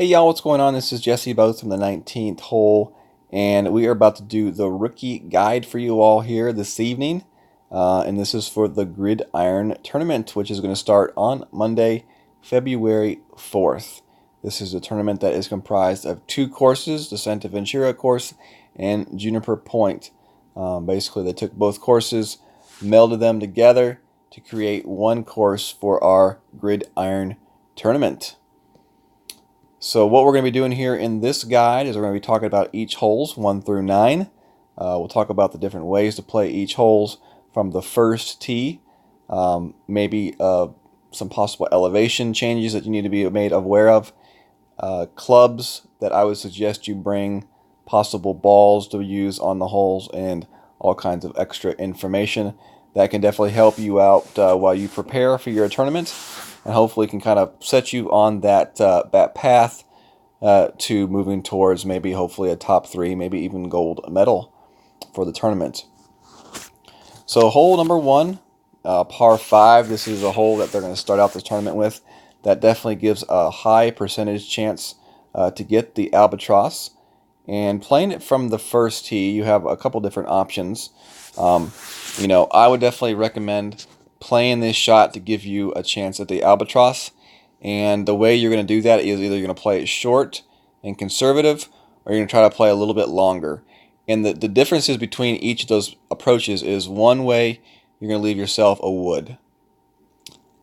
Hey y'all, what's going on? This is Jesse Both from the 19th hole, and we are about to do the rookie guide for you all here this evening. And this is for the Gridiron Tournament, which is going to start on Monday, February 4th. This is a tournament that is comprised of two courses, the Santa Ventura course and Juniper Point. Basically, they took both courses, melded them together to create one course for our Gridiron Tournament. So what we're going to be doing here in this guide is we're going to be talking about each holes 1 through 9. We'll talk about the different ways to play each holes from the first tee, maybe some possible elevation changes that you need to be made aware of, clubs that I would suggest you bring, possible balls to use on the holes, and all kinds of extra information that can definitely help you out while you prepare for your tournament, and hopefully can kind of set you on that path to moving towards maybe hopefully a top 3, maybe even gold medal for the tournament. So hole number 1, par 5. This is a hole that they're going to start out this tournament with. That definitely gives a high percentage chance to get the albatross. And playing it from the first tee, you have a couple different options. I would definitely recommend playing this shot to give you a chance at the albatross. And the way you're going to do that is either you're going to play it short and conservative, or you're going to try to play a little bit longer. And the differences between each of those approaches is one way you're going to leave yourself a wood.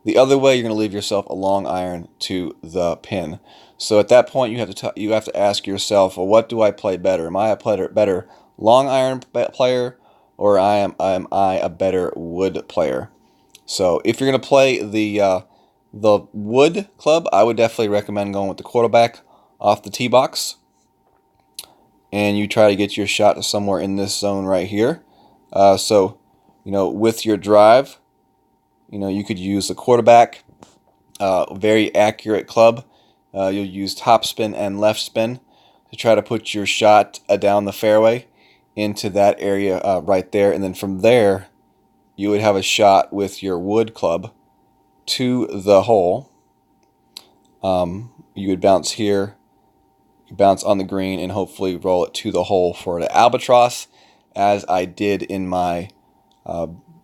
The other way you're going to leave yourself a long iron to the pin. So at that point you have to ask yourself, well, what do I play better? Am I a better long iron player, or am I a better wood player? So if you're going to play the wood club, I would definitely recommend going with the quarterback off the tee box, and you try to get your shot somewhere in this zone right here. With your drive, you could use the quarterback, very accurate club. You'll use top spin and left spin to try to put your shot down the fairway into that area right there, and then from there you would have a shot with your wood club to the hole. You would bounce here, bounce on the green, and hopefully roll it to the hole for the albatross, as I did in my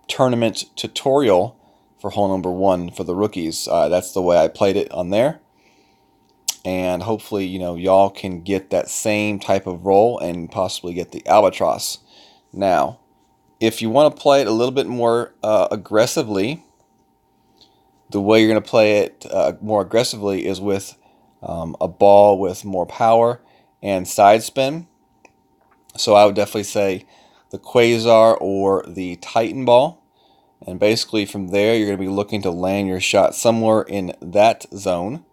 tournament tutorial for hole number 1 for the rookies. That's the way I played it on there, and hopefully y'all can get that same type of roll and possibly get the albatross. Now, if you want to play it a little bit more aggressively, the way you're going to play it more aggressively is with a ball with more power and side spin. So I would definitely say the Quasar or the Titan ball. And basically from there, you're going to be looking to land your shot somewhere in that zone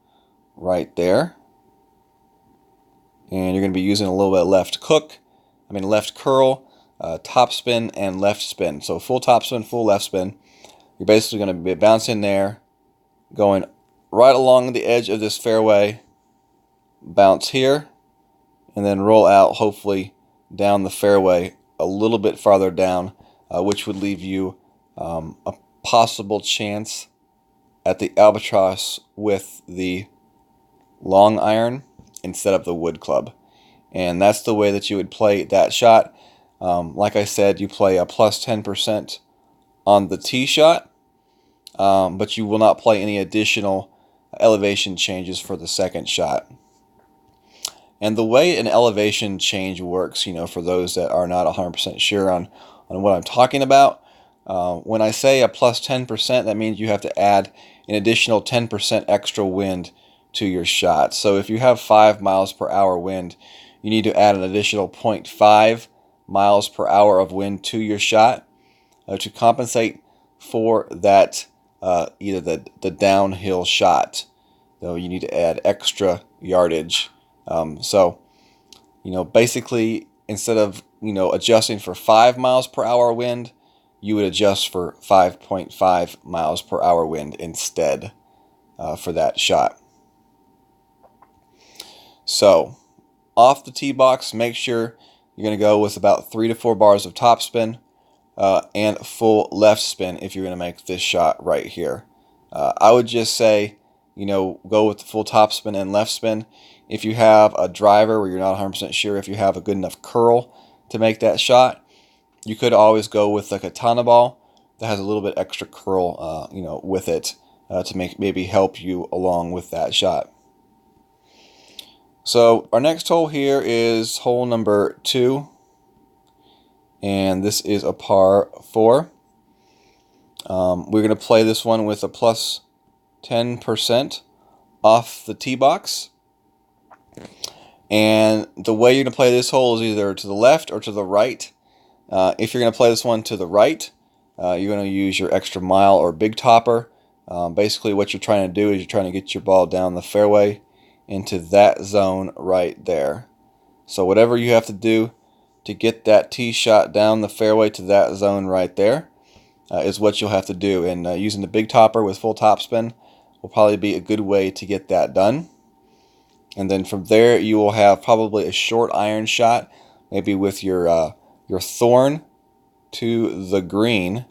right there. And you're going to be using a little bit of left curl, top spin, and left spin. So full top spin, full left spin. You're basically going to be bouncing there, going right along the edge of this fairway, bounce here, and then roll out hopefully down the fairway a little bit farther down, which would leave you a possible chance at the albatross with the long iron instead of the wood club. And that's the way that you would play that shot. Like I said, you play a plus 10% on the tee shot, but you will not play any additional elevation changes for the second shot. And the way an elevation change works, for those that are not 100% sure on what I'm talking about, when I say a plus 10%, that means you have to add an additional 10% extra wind to your shot. So if you have 5 miles per hour wind, you need to add an additional 0.5 miles per hour of wind to your shot to compensate for that either the downhill shot. So you need to add extra yardage. Basically, instead of adjusting for 5 miles per hour wind, you would adjust for 5.5 miles per hour wind instead for that shot. So off the tee box, make sure you're going to go with about 3 to 4 bars of top spin and full left spin if you're going to make this shot right here. I would just say, go with the full topspin and left spin. If you have a driver where you're not 100% sure if you have a good enough curl to make that shot, you could always go with like a katana ball that has a little bit extra curl, with it to maybe help you along with that shot. So our next hole here is hole number 2, and this is a par 4. We're going to play this one with a plus 10% off the tee box. And the way you're going to play this hole is either to the left or to the right. If you're going to play this one to the right, you're going to use your extra mile or big topper. Basically what you're trying to do is you're trying to get your ball down the fairway into that zone right there. So whatever you have to do to get that tee shot down the fairway to that zone right there is what you'll have to do. And using the big topper with full topspin will probably be a good way to get that done. And then from there you will have probably a short iron shot, maybe with your thorn to the green,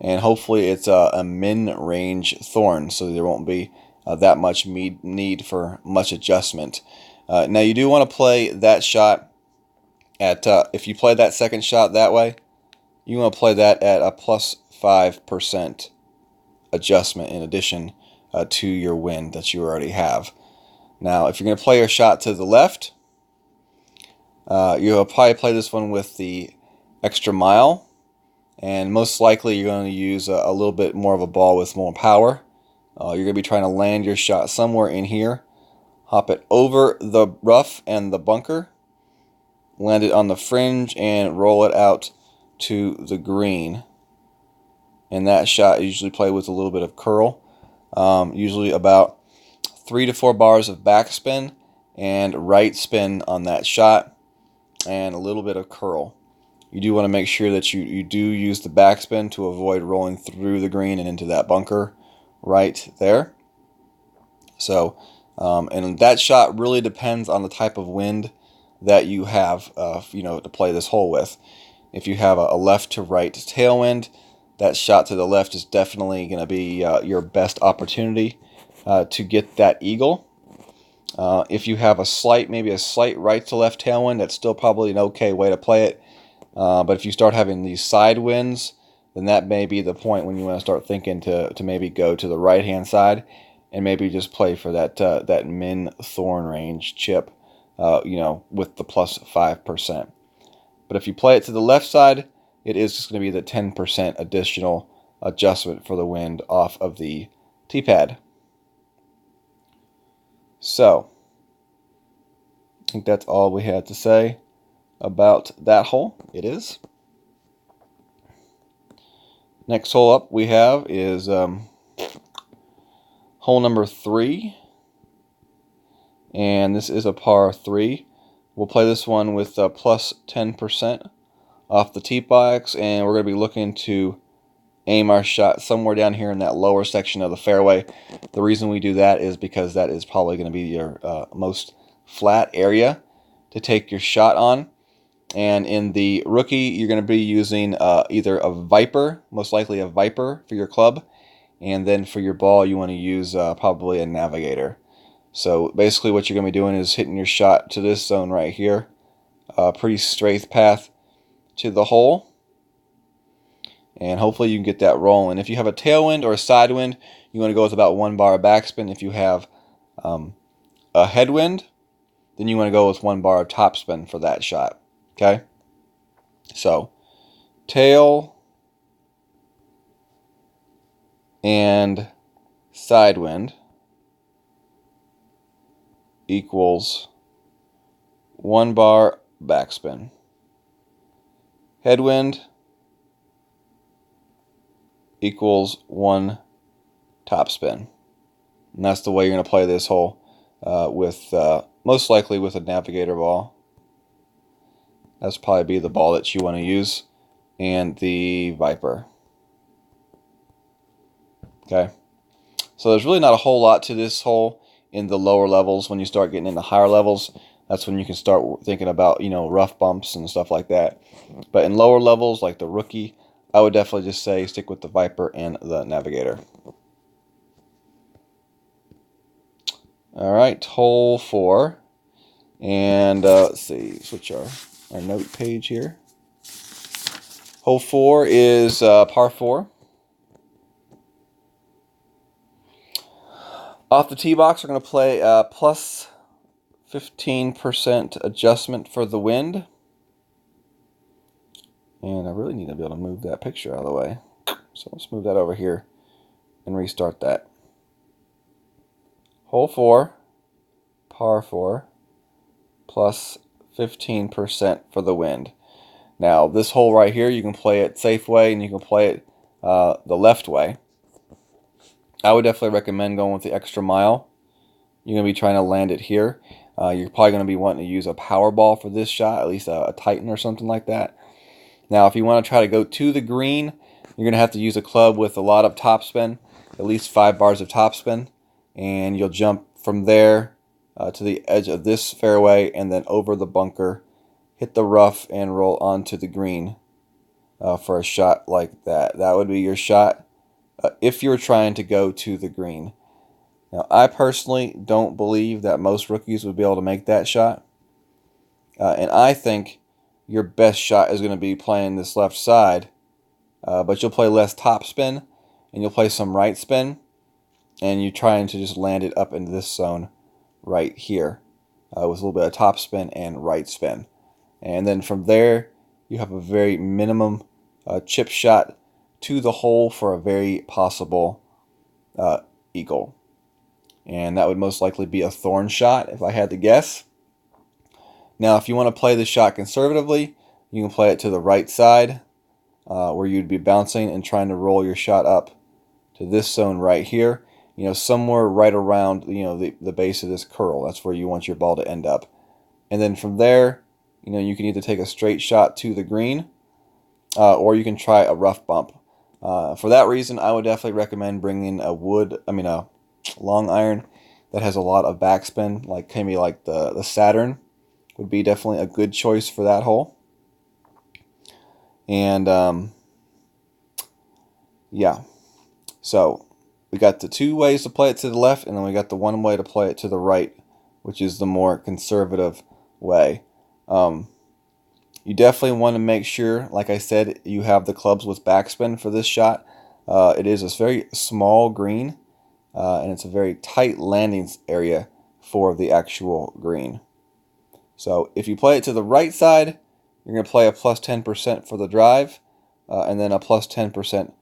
and hopefully it's a min-range thorn, so there won't be that much need for much adjustment. Now you do want to play that shot at, if you play that second shot that way, you want to play that at a plus 5% adjustment in addition to your wind that you already have. Now if you're going to play your shot to the left, you'll probably play this one with the extra mile, and most likely you're going to use a little bit more of a ball with more power. You're going to be trying to land your shot somewhere in here, hop it over the rough and the bunker, land it on the fringe, and roll it out to the green. And that shot is usually played with a little bit of curl, usually about 3 to 4 bars of backspin and right spin on that shot, and a little bit of curl. You do want to make sure that you do use the backspin to avoid rolling through the green and into that bunker right there. So, and that shot really depends on the type of wind that you have, to play this hole with. If you have a left to right tailwind, that shot to the left is definitely going to be your best opportunity to get that eagle. If you have maybe a slight right to left tailwind, that's still probably an okay way to play it. But if you start having these side winds, then that may be the point when you want to start thinking to maybe go to the right hand side and maybe just play for that min thorn range chip, with the plus 5%. But if you play it to the left side, it is just going to be the 10% additional adjustment for the wind off of the tee pad. So, I think that's all we had to say about that hole. It is. Next hole up we have is hole number 3, and this is a par 3. We'll play this one with plus 10% off the tee box, and we're going to be looking to aim our shot somewhere down here in that lower section of the fairway. The reason we do that is because that is probably going to be your most flat area to take your shot on. And in the rookie, you're going to be using either a Viper, most likely a Viper for your club, and then for your ball, you want to use probably a Navigator. So basically what you're going to be doing is hitting your shot to this zone right here, a pretty straight path to the hole, and hopefully you can get that rolling. If you have a tailwind or a side wind, you want to go with about 1 bar of backspin. If you have a headwind, then you want to go with 1 bar of topspin for that shot. Okay, so tail and side wind equals 1 bar backspin. Headwind equals 1 topspin. And that's the way you're going to play this hole with most likely with a Navigator ball. That's probably be the ball that you want to use, and the Viper. Okay, so there's really not a whole lot to this hole in the lower levels. When you start getting into higher levels, that's when you can start thinking about rough bumps and stuff like that. But in lower levels, like the rookie, I would definitely just say stick with the Viper and the Navigator. All right, hole 4. And let's see, switch our note page here. Hole 4 is par 4. Off the tee box, we're going to play plus 15% adjustment for the wind. And I really need to be able to move that picture out of the way. So let's move that over here and restart that. Hole 4, par 4, plus 15% for the wind. Now, this hole right here, you can play it safe way and you can play it the left way. I would definitely recommend going with the extra mile. You're going to be trying to land it here. You're probably going to be wanting to use a power ball for this shot, at least a Titan or something like that. Now, if you want to try to go to the green, you're going to have to use a club with a lot of topspin, at least 5 bars of topspin, and you'll jump from there to the edge of this fairway and then over the bunker, hit the rough, and roll onto the green for a shot like that. That would be your shot if you're trying to go to the green. Now, I personally don't believe that most rookies would be able to make that shot. And I think your best shot is going to be playing this left side, but you'll play less topspin and you'll play some right spin, and you're trying to just land it up into this zone right here with a little bit of topspin and right spin. And then from there, you have a very minimum chip shot to the hole for a very possible eagle. And that would most likely be a thorn shot if I had to guess. Now, if you want to play the shot conservatively, you can play it to the right side where you'd be bouncing and trying to roll your shot up to this zone right here. You know, somewhere right around, you know, the base of this curl. That's where you want your ball to end up. And then from there, you know, you can either take a straight shot to the green or you can try a rough bump. For that reason, I would definitely recommend bringing a long iron that has a lot of backspin, like maybe like the Saturn would be definitely a good choice for that hole. And yeah, so we got the 2 ways to play it to the left, and then we got the 1 way to play it to the right, which is the more conservative way. You definitely want to make sure, like I said, you have the clubs with backspin for this shot. It is a very small green, and it's a very tight landing area for the actual green. So if you play it to the right side, you're going to play a plus 10% for the drive, and then a plus 10%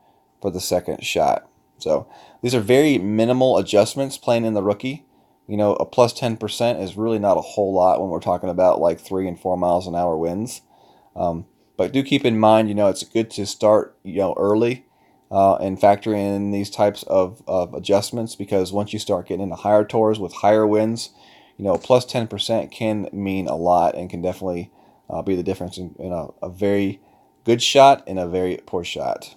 for the second shot. So these are very minimal adjustments playing in the rookie. You know, a plus 10% is really not a whole lot when we're talking about like 3 and 4 miles an hour winds. But do keep in mind, you know, it's good to start, you know, early and factor in these types of adjustments, because once you start getting into higher tours with higher winds, you know, plus 10% can mean a lot and can definitely be the difference in a very good shot and a very poor shot.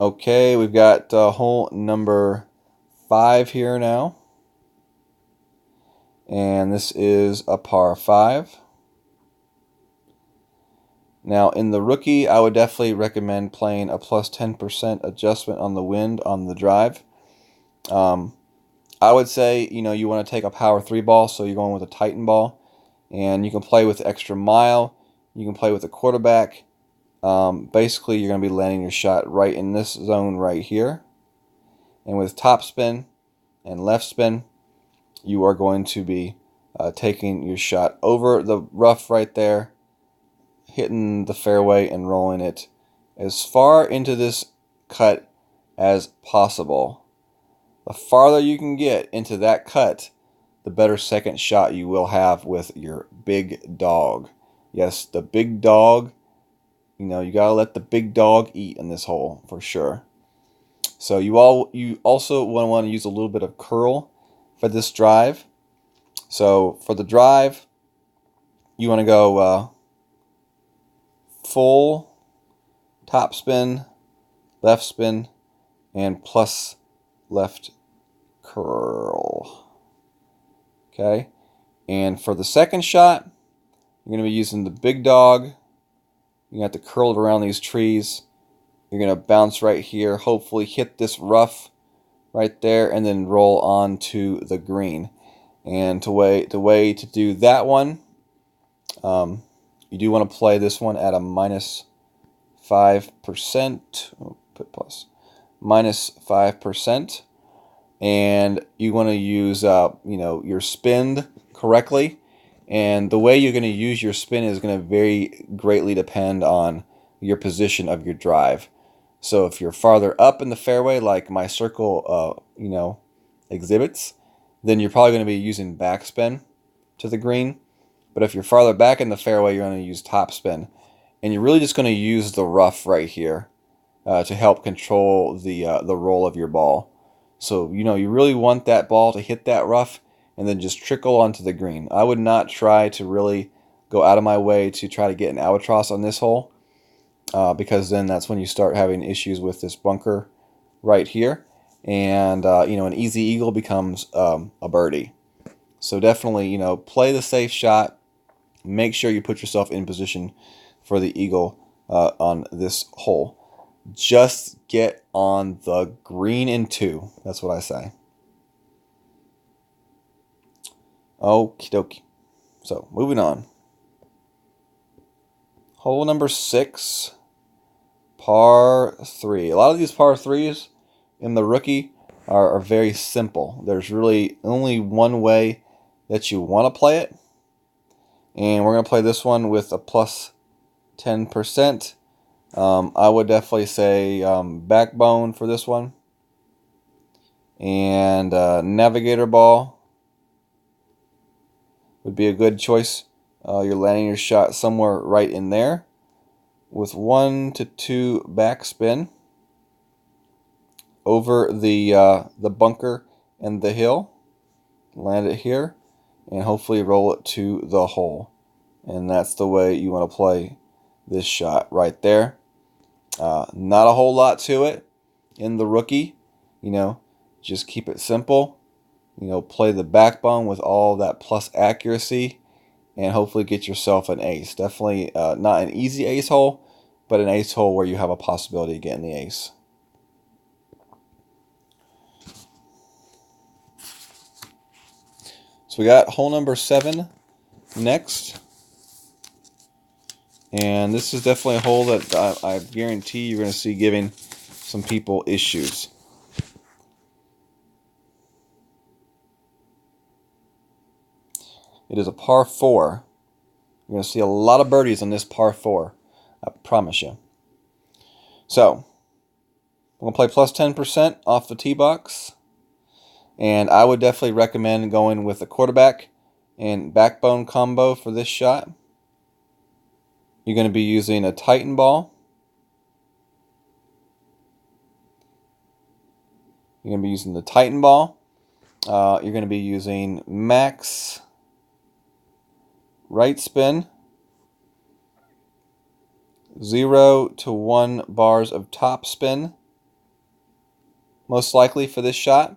Okay, we've got hole number 5 here now. And this is a par 5. Now, in the rookie, I would definitely recommend playing a plus 10% adjustment on the wind on the drive. I would say, you know, you want to take a power 3 ball, so you're going with a Titan ball. And you can play with the extra mile. You can play with a quarterback. Basically, you're going to be landing your shot right in this zone right here. And with top spin and left spin, you are going to be taking your shot over the rough right there, hitting the fairway and rolling it as far into this cut as possible. The farther you can get into that cut, the better second shot you will have with your big dog. Yes, the big dog. You know, you gotta let the big dog eat in this hole for sure. So you also want to use a little bit of curl for this drive. So for the drive, you want to go full top spin, left spin, and plus left curl. Okay, and for the second shot, you're going to be using the big dog. You have to curl it around these trees. You're going to bounce right here, hopefully hit this rough right there, and then roll on to the green. And the way to do that one, you do want to play this one at a -5%. Oh, put plus -5%, and you want to use your spin correctly. And the way you're going to use your spin is going to very greatly depend on your position of your drive. So if you're farther up in the fairway, like my circle, exhibits, then you're probably going to be using backspin to the green. But if you're farther back in the fairway, you're going to use topspin. And you're really just going to use the rough right here to help control the roll of your ball. So, you really want that ball to hit that rough and then just trickle onto the green. I would not try to really go out of my way to try to get an albatross on this hole because then that's when you start having issues with this bunker right here. And, an easy eagle becomes a birdie. So definitely, play the safe shot. Make sure you put yourself in position for the eagle on this hole. Just get on the green in 2. That's what I say. Okie dokie. So, moving on. Hole number 6, par 3. A lot of these par 3s in the rookie are very simple. There's really only one way that you want to play it. And we're going to play this one with a plus 10%. I would definitely say backbone for this one. And navigator ball would be a good choice. You're landing your shot somewhere right in there with 1 to 2 backspin over the bunker and the hill. Land it here and hopefully roll it to the hole. And that's the way you want to play this shot right there. Not a whole lot to it in the rookie. Just keep it simple. Play the backbone with all that plus accuracy and hopefully get yourself an ace. Definitely not an easy ace hole, but an ace hole where you have a possibility of getting the ace. So we got hole number 7 next. And this is definitely a hole that I guarantee you're going to see giving some people issues. It is a par 4. You're going to see a lot of birdies on this par 4. I promise you. So, I'm going to play plus 10% off the tee box. And I would definitely recommend going with a quarterback and backbone combo for this shot. You're going to be using a Titan ball. You're going to be using the Titan ball. You're going to be using max right spin, 0 to 1 bars of top spin, most likely for this shot.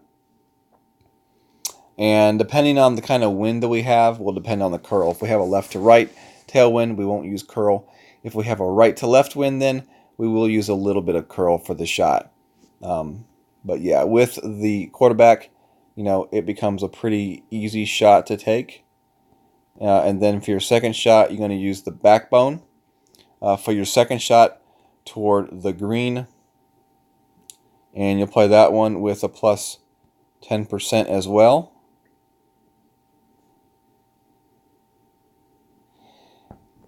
And depending on the kind of wind that we have, will depend on the curl. If we have a left to right tailwind, we won't use curl. If we have a right to left wind, then we will use a little bit of curl for the shot. But yeah, with the quarterback, it becomes a pretty easy shot to take. And then for your second shot, you're going to use the backbone for your second shot toward the green. And you'll play that one with a plus 10% as well.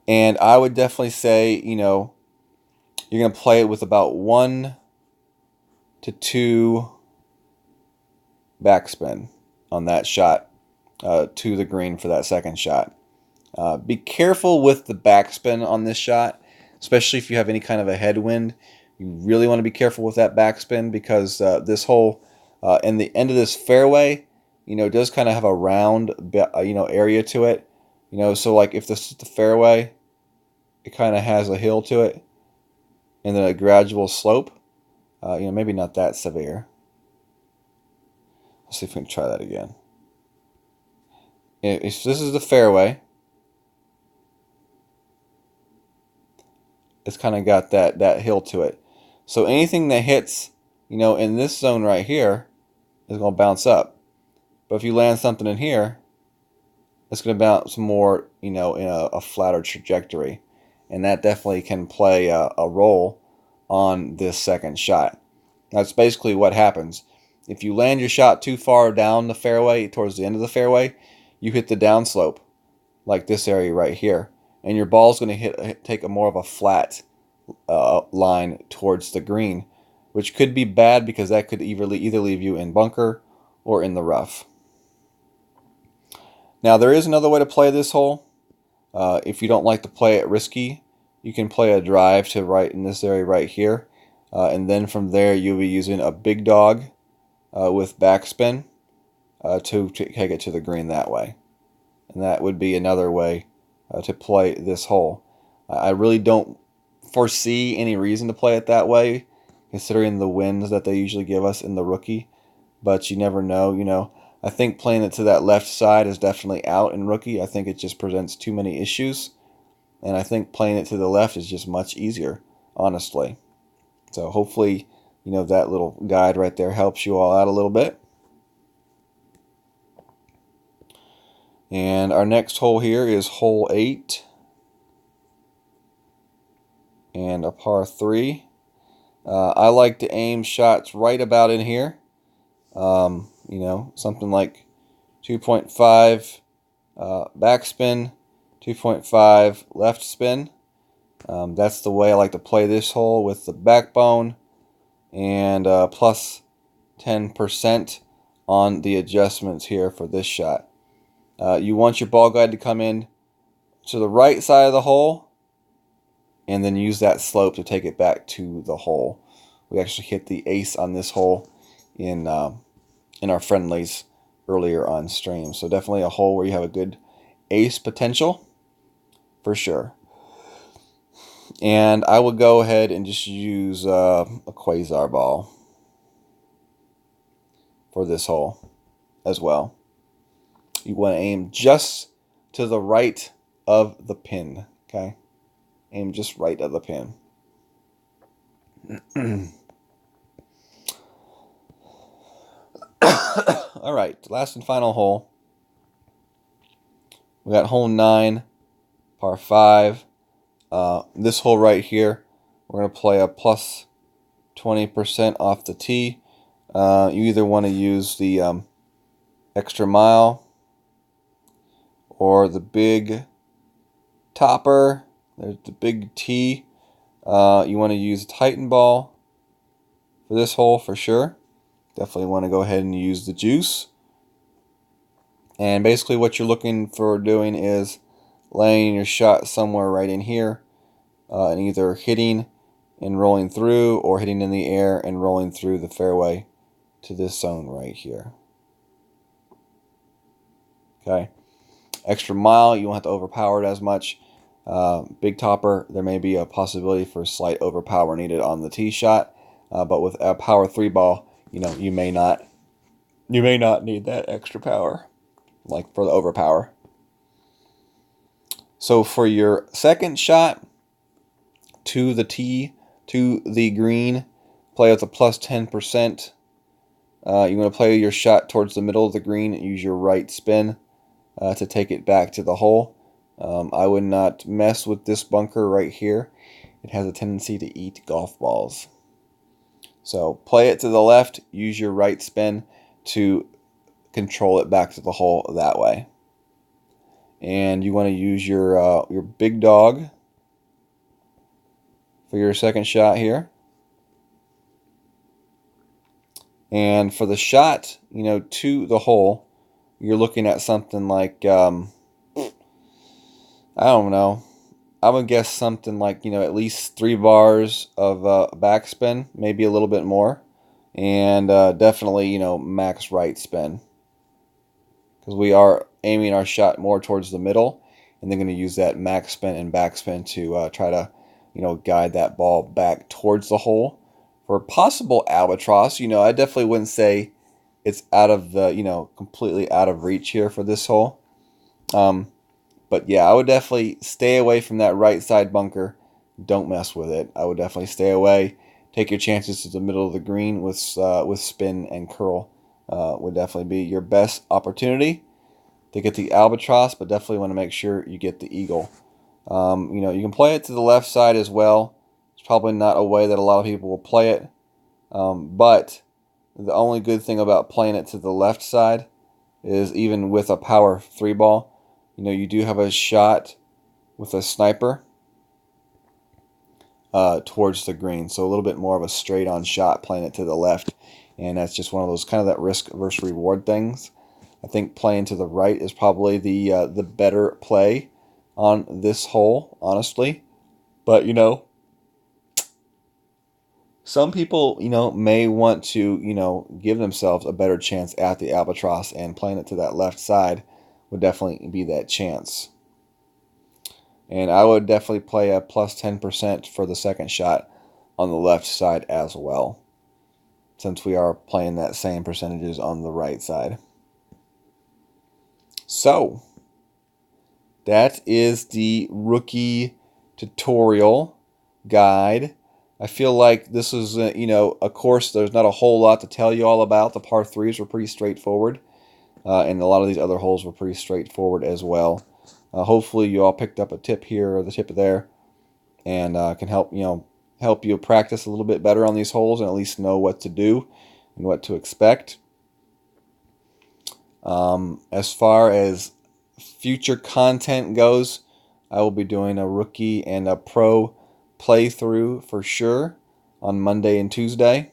And I would definitely say, you're going to play it with about 1 to 2 backspin on that shot to the green for that second shot. Be careful with the backspin on this shot, especially if you have any kind of a headwind. You really want to be careful with that backspin because this hole in the end of this fairway, does kind of have a round, area to it. So like if this is the fairway, it kind of has a hill to it and then a gradual slope. Maybe not that severe. Let's see if we can try that again. If this is the fairway, it's kind of got that hill to it. So anything that hits, in this zone right here, is going to bounce up. But if you land something in here, it's going to bounce more, in a flatter trajectory. And that definitely can play a role on this second shot. That's basically what happens. If you land your shot too far down the fairway, towards the end of the fairway, you hit the downslope, like this area right here. And your ball's going to take a more of a flat line towards the green, which could be bad because that could either leave you in bunker or in the rough. Now, there is another way to play this hole. If you don't like to play it risky, you can play a drive to right in this area right here. And then from there, you'll be using a big dog with backspin to take it to the green that way. And that would be another way to play this hole. I really don't foresee any reason to play it that way, considering the wins that they usually give us in the rookie. But you never know, I think playing it to that left side is definitely out in rookie. I think it just presents too many issues. And I think playing it to the left is just much easier, honestly. So hopefully, that little guide right there helps you all out a little bit. And our next hole here is hole 8. And a par 3. I like to aim shots right about in here. Something like 2.5 backspin, 2.5 left spin. That's the way I like to play this hole, with the backbone and plus 10% on the adjustments here for this shot. You want your ball guide to come in to the right side of the hole and then use that slope to take it back to the hole. We actually hit the ace on this hole in our friendlies earlier on stream. So definitely a hole where you have a good ace potential for sure. And I would go ahead and just use a quasar ball for this hole as well. You want to aim just to the right of the pin, okay? Aim just right of the pin. All right, last and final hole. We got hole 9, par 5. This hole right here, we're going to play a plus 20% off the tee. You either want to use the extra mile or the big topper. There's the big tee. You want to use a Titan ball for this hole for sure. Definitely want to go ahead and use the juice. And basically what you're looking for doing is laying your shot somewhere right in here, and either hitting and rolling through, or hitting in the air and rolling through the fairway to this zone right here. Okay. Extra mile, you won't have to overpower it as much. Big topper, there may be a possibility for slight overpower needed on the tee shot, but with a power 3 ball, you may not need that extra power, like for the overpower. So for your second shot to the tee, to the green, play with a plus 10%. You want to play your shot towards the middle of the green and use your right spin to take it back to the hole. I would not mess with this bunker right here. It has a tendency to eat golf balls. So play it to the left, use your right spin to control it back to the hole that way. And you want to use your big dog for your second shot here. And for the shot, to the hole, you're looking at something like, I don't know, I would guess something like, at least 3 bars of backspin, maybe a little bit more. And definitely, max right spin. Because we are aiming our shot more towards the middle, and they're going to use that max spin and backspin to try to, guide that ball back towards the hole. For a possible albatross, I definitely wouldn't say it's out of the, completely out of reach here for this hole. But yeah, I would definitely stay away from that right side bunker. Don't mess with it. I would definitely stay away. Take your chances to the middle of the green with spin and curl would definitely be your best opportunity to get the albatross, but definitely want to make sure you get the eagle. You can play it to the left side as well. It's probably not a way that a lot of people will play it, but the only good thing about playing it to the left side is even with a power 3 ball, you do have a shot with a sniper towards the green. So a little bit more of a straight on shot playing it to the left. And that's just one of those kind of that risk versus reward things. I think playing to the right is probably the better play on this hole, honestly. But, some people, may want to, give themselves a better chance at the albatross, and playing it to that left side would definitely be that chance. And I would definitely play a plus 10% for the second shot on the left side as well, since we are playing that same percentages on the right side. So, that is the rookie tutorial guide. I feel like this is, a course there's not a whole lot to tell you all about. The par 3s were pretty straightforward, and a lot of these other holes were pretty straightforward as well. Hopefully you all picked up a tip here or the tip there, and can help you practice a little bit better on these holes and at least know what to do and what to expect. As far as future content goes, I will be doing a rookie and a pro playthrough for sure on Monday and Tuesday.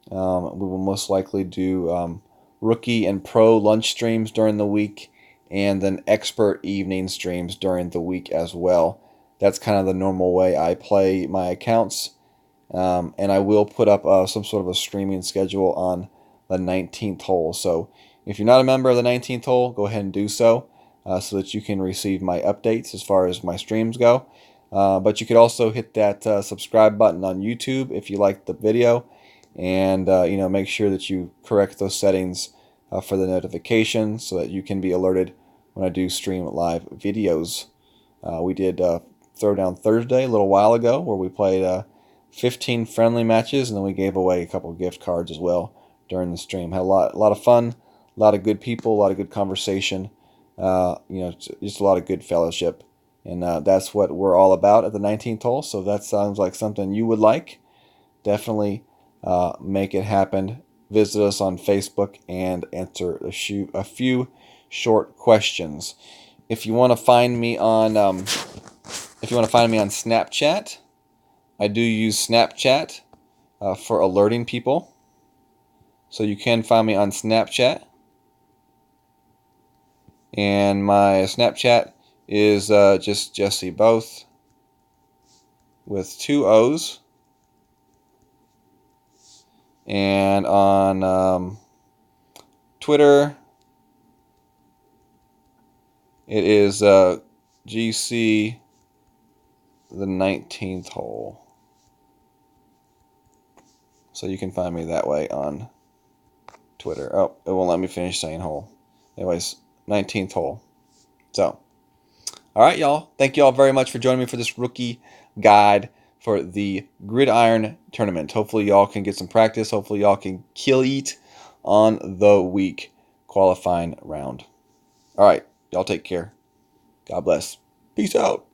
We will most likely do rookie and pro lunch streams during the week, and then expert evening streams during the week as well. That's kind of the normal way I play my accounts. And I will put up some sort of a streaming schedule on the 19th hole. So if you're not a member of the 19th hole, go ahead and do so, so that you can receive my updates as far as my streams go. But you could also hit that subscribe button on YouTube if you liked the video, and make sure that you correct those settings for the notifications so that you can be alerted when I do stream live videos. We did Throwdown Thursday a little while ago, where we played 15 friendly matches, and then we gave away a couple of gift cards as well during the stream. Had a lot of fun, a lot of good people, a lot of good conversation, just a lot of good fellowship. And that's what we're all about at the 19th hole. So that sounds like something you would like. Definitely make it happen. Visit us on Facebook and answer a few short questions. If you want to find me on Snapchat, I do use Snapchat for alerting people. So you can find me on Snapchat. And my Snapchat is just Jesse Both with 2 O's. And on Twitter, it is GC the 19th hole. So you can find me that way on Twitter. Oh, it won't let me finish saying hole. Anyways, 19th hole. So, all right, y'all. Thank you all very much for joining me for this rookie guide for the Gridiron Tournament. Hopefully y'all can get some practice. Hopefully y'all can kill eat on the week qualifying round. All right, y'all take care. God bless. Peace out.